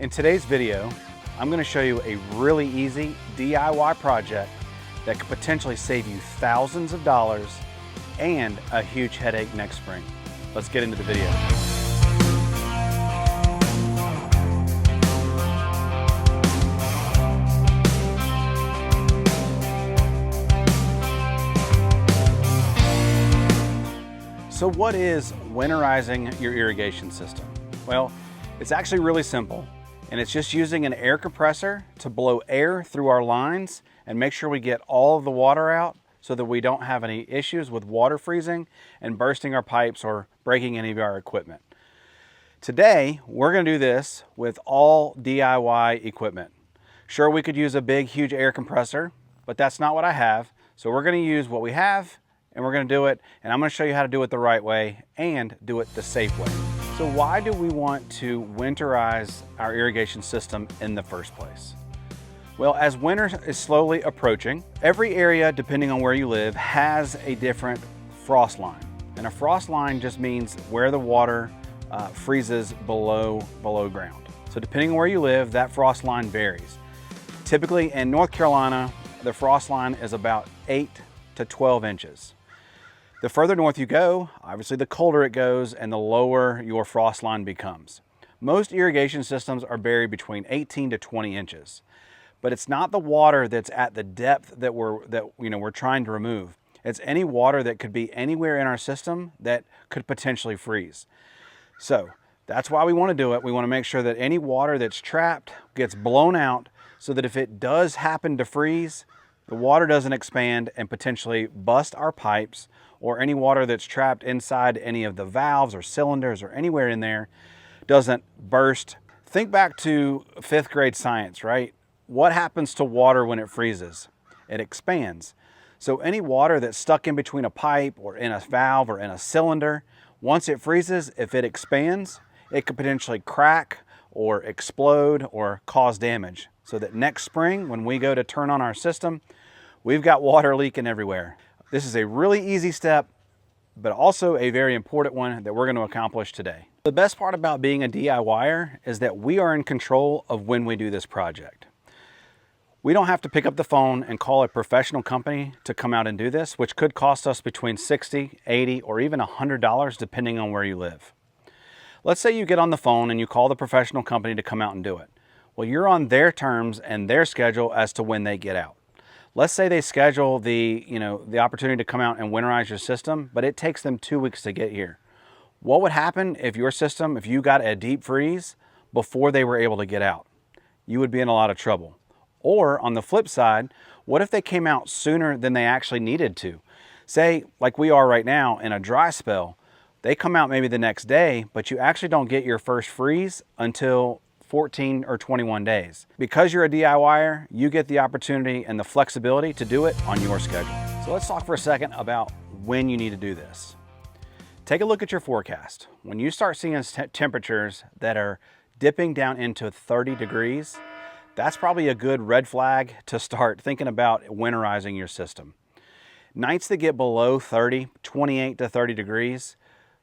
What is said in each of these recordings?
In today's video, I'm going to show you a really easy DIY project that could potentially save you thousands of dollars and a huge headache next spring. Let's get into the video. So what is winterizing your irrigation system? Well, it's actually really simple, and it's just using an air compressor to blow air through our lines and make sure we get all of the water out so that we don't have any issues with water freezing and bursting our pipes or breaking any of our equipment. Today, we're going to do this with all DIY equipment. Sure, we could use a big, huge air compressor, but that's not what I have. So we're going to use what we have, and we're going to do it, and I'm going to show you how to do it the right way and do it the safe way. So why do we want to winterize our irrigation system in the first place? Well, as winter is slowly approaching, every area, depending on where you live, has a different frost line. And a frost line just means where the water freezes below ground. So depending on where you live, that frost line varies. Typically in North Carolina, the frost line is about 8 to 12 inches. The further north you go, obviously the colder it goes and the lower your frost line becomes. Most irrigation systems are buried between 18 to 20 inches. But it's not the water that's at the depth that we're trying to remove. It's any water that could be anywhere in our system that could potentially freeze. So that's why we want to do it. We want to make sure that any water that's trapped gets blown out so that if it does happen to freeze, the water doesn't expand and potentially bust our pipes, or any water that's trapped inside any of the valves or cylinders or anywhere in there doesn't burst. Think back to 5th grade science, right? What happens to water when it freezes? It expands. So any water that's stuck in between a pipe or in a valve or in a cylinder, once it freezes, if it expands, it could potentially crack or explode or cause damage. So that next spring, when we go to turn on our system, we've got water leaking everywhere. This is a really easy step, but also a very important one that we're going to accomplish today. The best part about being a DIYer is that we are in control of when we do this project. We don't have to pick up the phone and call a professional company to come out and do this, which could cost us between $60, $80, or even $100 depending on where you live. Let's say you get on the phone and you call the professional company to come out and do it. Well, you're on their terms and their schedule as to when they get out. Let's say they schedule the opportunity to come out and winterize your system, but it takes them 2 weeks to get here. What would happen if your system, if you got a deep freeze before they were able to get out? You would be in a lot of trouble. Or on the flip side, what if they came out sooner than they actually needed to? Say, like we are right now in a dry spell, they come out maybe the next day, but you actually don't get your first freeze until 14 or 21 days. Because you're a DIYer, you get the opportunity and the flexibility to do it on your schedule. So let's talk for a second about when you need to do this. Take a look at your forecast. When you start seeing temperatures that are dipping down into 30 degrees, that's probably a good red flag to start thinking about winterizing your system. Nights that get below 30, 28 to 30 degrees,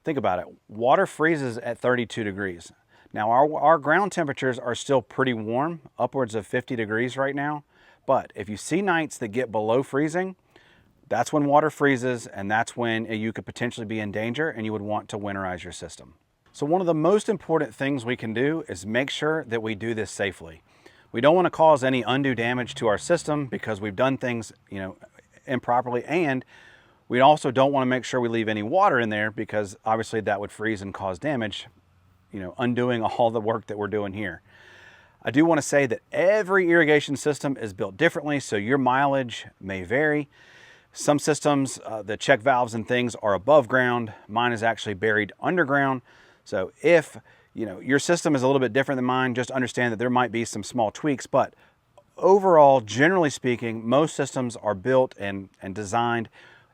think about it. Water freezes at 32 degrees. Now our ground temperatures are still pretty warm, upwards of 50 degrees right now. But if you see nights that get below freezing, that's when water freezes, and that's when you could potentially be in danger and you would want to winterize your system. So one of the most important things we can do is make sure that we do this safely. We don't want to cause any undue damage to our system because we've done things, improperly, and we also don't want to make sure we leave any water in there because obviously that would freeze and cause damage, undoing all the work that we're doing here. I do want to say that every irrigation system is built differently, so your mileage may vary. Some systems, the check valves and things are above ground. Mine is actually buried underground. So if your system is a little bit different than mine, just understand that there might be some small tweaks, but overall, generally speaking, most systems are built and designed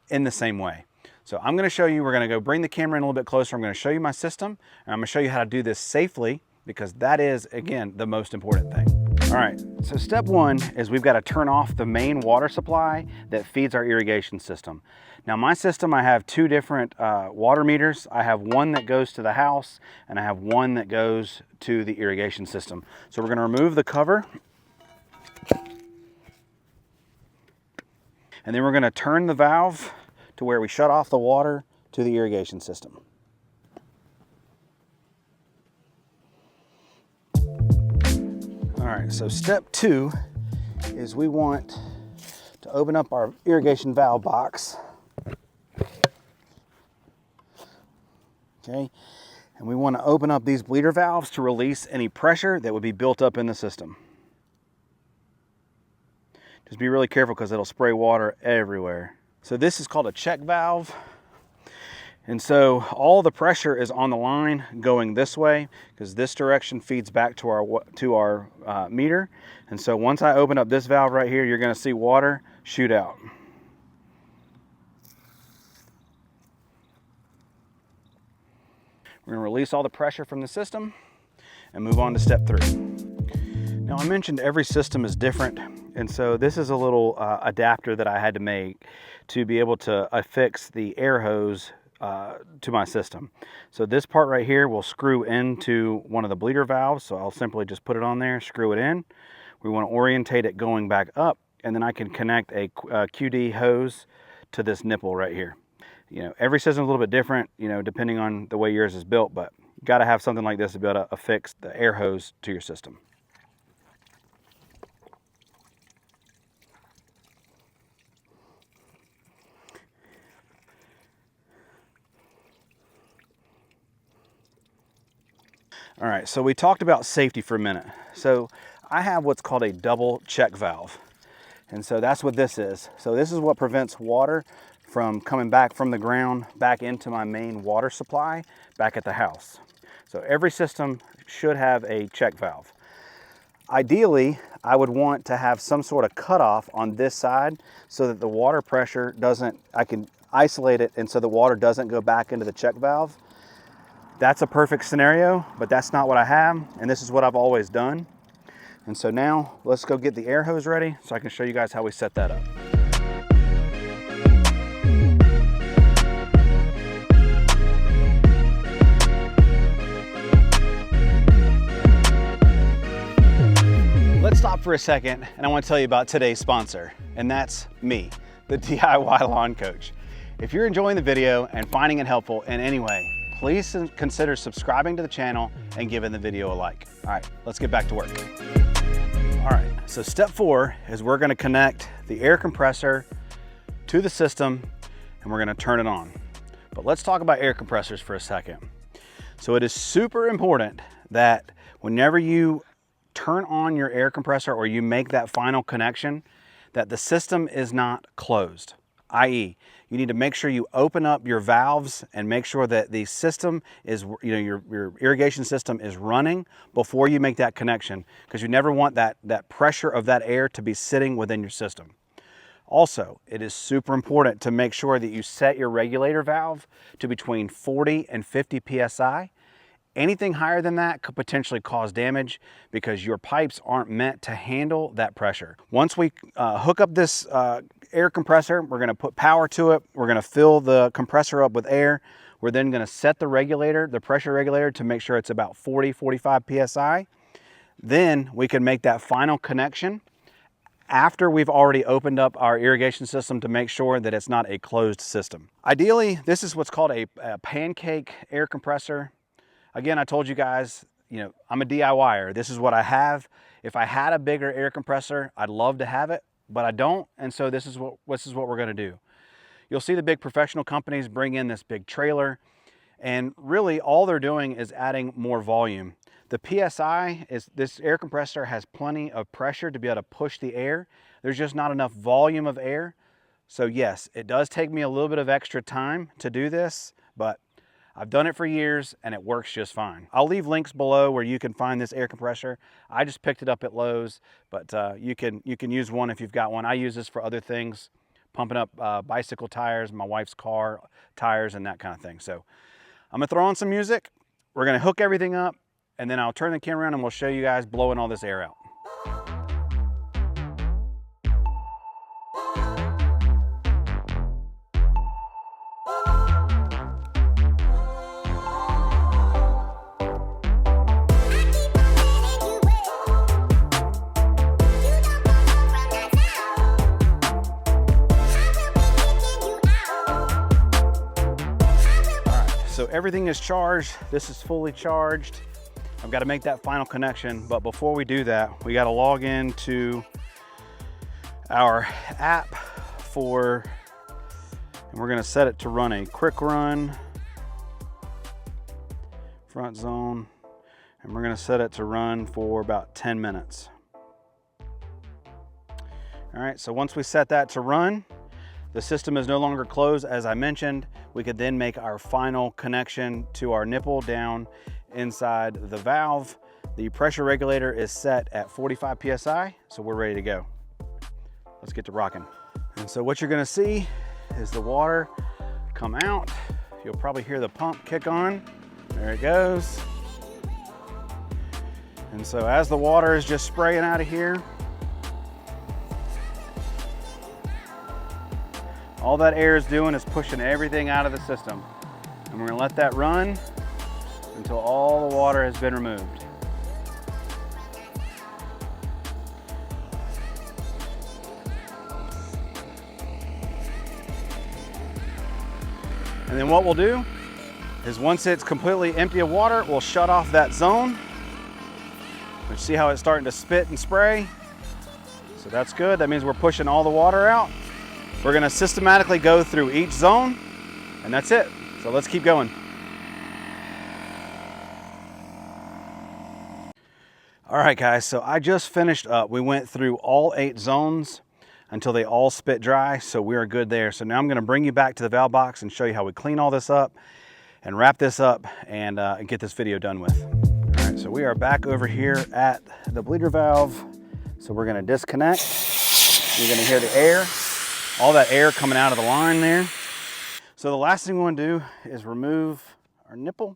in the same way. So I'm going to show you, we're going to go bring the camera in a little bit closer. I'm going to show you my system, and I'm going to show you how to do this safely, because that is, again, the most important thing. All right, so step one is we've got to turn off the main water supply that feeds our irrigation system. Now my system, I have two different water meters. I have one that goes to the house and I have one that goes to the irrigation system. So we're going to remove the cover. And then we're going to turn the valve to where we shut off the water to the irrigation system. All right, so step two is we want to open up our irrigation valve box. Okay, and we want to open up these bleeder valves to release any pressure that would be built up in the system. Just be really careful because it'll spray water everywhere. So this is called a check valve. And so all the pressure is on the line going this way because this direction feeds back to our meter. And so once I open up this valve right here, you're going to see water shoot out. We're going to release all the pressure from the system and move on to step three. Now I mentioned every system is different, and so this is a little adapter that I had to make to be able to affix the air hose to my system. So this part right here will screw into one of the bleeder valves, so I'll simply just put it on there, screw it in. We want to orientate it going back up, and then I can connect a QD hose to this nipple right here. You know, every system is a little bit different, you know, depending on the way yours is built, but you got to have something like this to be able to affix the air hose to your system. All right, so we talked about safety for a minute. So I have what's called a double check valve. And so that's what this is. So this is what prevents water from coming back from the ground back into my main water supply back at the house. So every system should have a check valve. Ideally, I would want to have some sort of cutoff on this side so that the water pressure doesn't, I can isolate it and so the water doesn't go back into the check valve. That's a perfect scenario, but that's not what I have, and this is what I've always done. And so now let's go get the air hose ready so I can show you guys how we set that up. Let's stop for a second, and I want to tell you about today's sponsor, and that's me, the DIY Lawn Coach. If you're enjoying the video and finding it helpful in any way, please consider subscribing to the channel and giving the video a like. All right, let's get back to work. All right, so step four is we're gonna connect the air compressor to the system and we're gonna turn it on. But let's talk about air compressors for a second. So it is super important that whenever you turn on your air compressor or you make that final connection, that the system is not closed. i.e., you need to make sure you open up your valves and make sure that the system is, your irrigation system is running before you make that connection, because you never want that pressure of that air to be sitting within your system. Also, it is super important to make sure that you set your regulator valve to between 40 and 50 PSI. Anything higher than that could potentially cause damage because your pipes aren't meant to handle that pressure. Once we hook up this air compressor, we're gonna put power to it. We're gonna fill the compressor up with air. We're then gonna set the regulator, the pressure regulator, to make sure it's about 40, 45 PSI. Then we can make that final connection after we've already opened up our irrigation system to make sure that it's not a closed system. Ideally, this is what's called a pancake air compressor. Again, I told you guys, I'm a DIYer. This is what I have. If I had a bigger air compressor, I'd love to have it, but I don't. And so this is what we're gonna do. You'll see the big professional companies bring in this big trailer, and really all they're doing is adding more volume. The PSI is, this air compressor has plenty of pressure to be able to push the air. There's just not enough volume of air. So yes, it does take me a little bit of extra time to do this, but I've done it for years and it works just fine. I'll leave links below where you can find this air compressor. I just picked it up at Lowe's, but you can use one if you've got one. I use this for other things, pumping up bicycle tires, my wife's car tires, and that kind of thing. So I'm gonna throw on some music. We're gonna hook everything up, and then I'll turn the camera around and we'll show you guys blowing all this air out. everything is charged. This is fully charged. I've got to make that final connection, but before we do that, we got to log into our app and we're going to set it to run a quick run, front zone, and we're going to set it to run for about 10 minutes. All right, so once we set that to run, the system is no longer closed. As I mentioned, we could then make our final connection to our nipple down inside the valve. The pressure regulator is set at 45 PSI, so we're ready to go. Let's get to rocking. And so what you're gonna see is the water come out. You'll probably hear the pump kick on. There it goes. And so as the water is just spraying out of here, all that air is doing is pushing everything out of the system. And we're gonna let that run until all the water has been removed. And then what we'll do is once it's completely empty of water, we'll shut off that zone. You see how it's starting to spit and spray? So that's good. That means we're pushing all the water out. We're gonna systematically go through each zone, and that's it. So let's keep going. All right, guys, so I just finished up. We went through all 8 zones until they all spit dry, so we are good there. So now I'm gonna bring you back to the valve box and show you how we clean all this up and wrap this up and get this video done with. All right, so we are back over here at the bleeder valve. So we're gonna disconnect. You're gonna hear the air. All that air coming out of the line there. So the last thing we want to do is remove our nipple.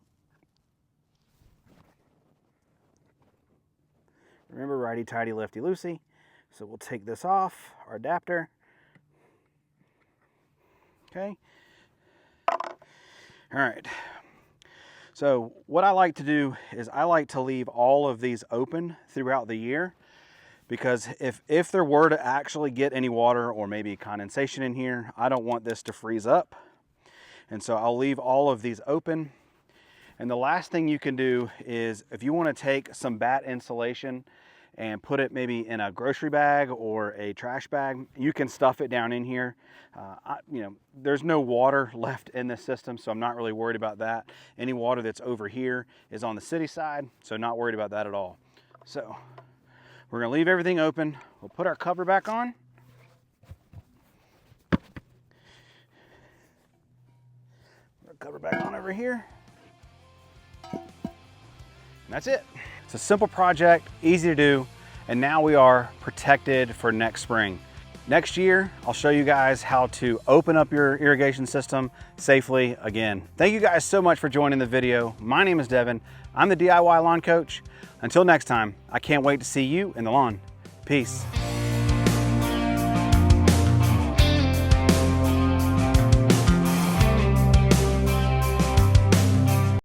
Remember, righty tighty, lefty loosey. So we'll take this off, our adapter. Okay. All right. So what I like to do is I like to leave all of these open throughout the year, because if there were to actually get any water or maybe condensation in here, I don't want this to freeze up. And so I'll leave all of these open. And the last thing you can do is, if you want to take some bat insulation and put it maybe in a grocery bag or a trash bag, you can stuff it down in here. You know, there's no water left in this system, so I'm not really worried about that. Any water that's over here is on the city side, so not worried about that at all. So we're gonna leave everything open. We'll put our cover back on. Put our cover back on over here. And that's it. It's a simple project, easy to do, and now we are protected for next spring. Next year, I'll show you guys how to open up your irrigation system safely again. Thank you guys so much for joining the video. My name is Devin. I'm the DIY Lawn Coach. Until next time, I can't wait to see you in the lawn. Peace.